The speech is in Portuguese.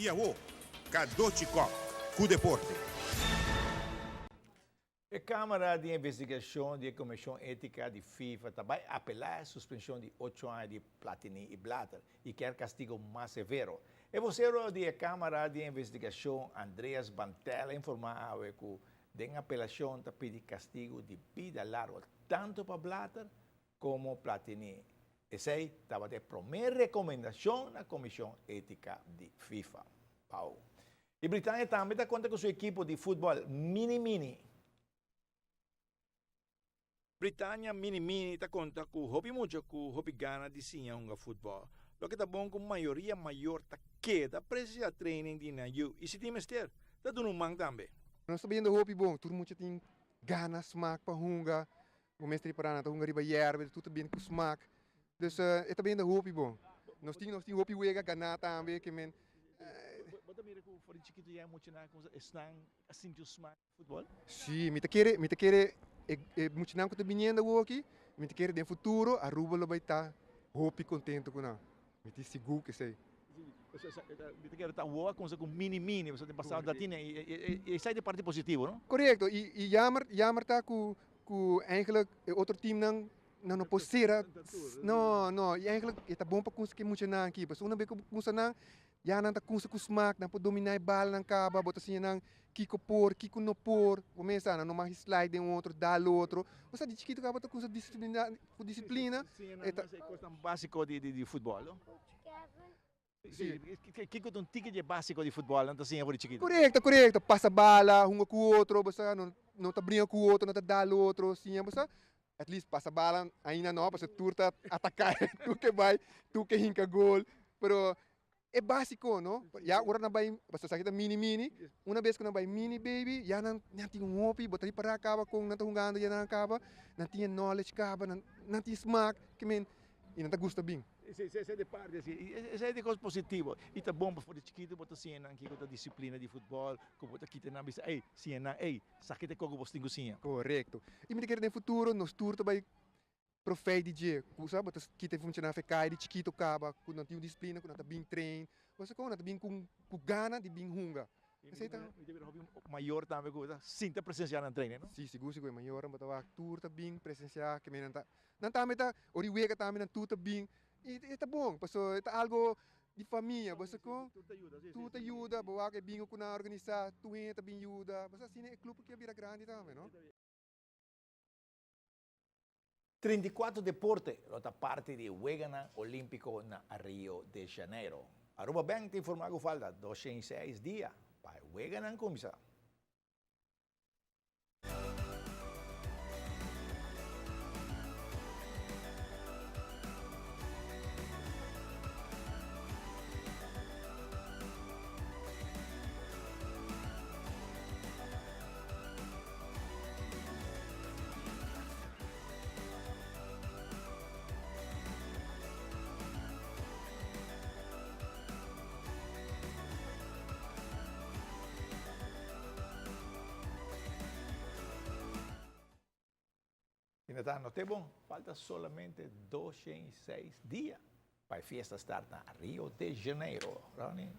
Iaô, Kadochikov, com deporte. A Câmara de Investigação da Comissão Ética de FIFA também apelar a suspensão de 8 anos de Platini e Blatter e quer castigo mais severo. O vocero da Câmara de Investigação, Andreas Bantella, informava que a apelação está pedindo castigo de vida larga, tanto para Blatter como Platini. Essa estava a primeira recomendação na Comissão Ética de FIFA. Pau. E Britânia também está conta com seu equipe de futebol mini-mini. Britânia mini-mini está conta com hobby muito, com hobby gana de sinha um futebol. Lo que está bom com maioria maior tá queda precisa training de na you. E se tem mester, tá dando um mang também. Nós estamos vendo hobby bom, todo mundo tem ganas, smaak para hunga. O mestre para nada, hunga riba yerbe, tudo bem com smaak. Dus está vendo hobby bom. Nós temos hobby wega ganar também, que men. Bota mira que for chiquito já muito na coisa, estão assim de smaak futebol? Sim, me te quer muito não que tu viniendo aqui, me te quer no futuro, a Aruba lo vai estar hobby contento com nós. Me te seguro que sei. Me quero estar boa com mini-mini, você tem passado da tina e sai de parte positivo, não? Correto, e jammer tá com eigenlijk outro time não posseira. Não, e eigenlijk é bom para conseguir muito não aqui, mas uma vez que você não já não tá com smaak, não pode dominar a bola não caba, bota assim não kiko no por, começa não mais slide um outro, dá outro. Você de chiquito acaba com disciplina. É coisa básica de futebol, não? Que é um ticket básico de futebol, não assim é chiquito. Correto, passa bala, um com o outro, você não tá brincando com o outro, não tá dá outro, assim, você at least passa bala ainda não, você tu tá atacar, tu que hinca gol, pero é básico, não? Já agora não vai, você sabe que mini, uma vez que não vai mini baby, já não tem um hobby, botar para acaba com não tá jogando, já não acaba, não tem knowledge acaba, não tem smaak, que men, e não tá gosta bem. Essa é de parte, assim, essa é de coisa positiva. E tá bom para o chiquito, botar assim, que com a disciplina de futebol, que botar aqui na bisa, sakit ko gusto tingo siya. Correto. E me quer no futuro, nos tour também profei DJ, sabe, botar kita funcionar ficar de chiquito acaba, com não tem disciplina, com não tá bem trein, você com não tá bem com gana de bem hunga. Esse tá maior também coisa, sinta presenciar no treino, não? Sim, seguro é maior, botar a tour tá bem presenciar, que me não tá meta, oriwega tá me tudo tá bem. E tá bom, pessoal, é algo de família, você com tudo ajuda, boa que bingo com na organizar, tu entra bem ajuda, mas assim é clube que vira grande também, não? 34 deporte, outra parte de Wegana Olímpico na Rio de Janeiro. Aruba Bank te informa que falta 206 dias para Wegana começar. No te bom, falta solamente 206 dias para a festa estar na Rio de Janeiro. Ronnie.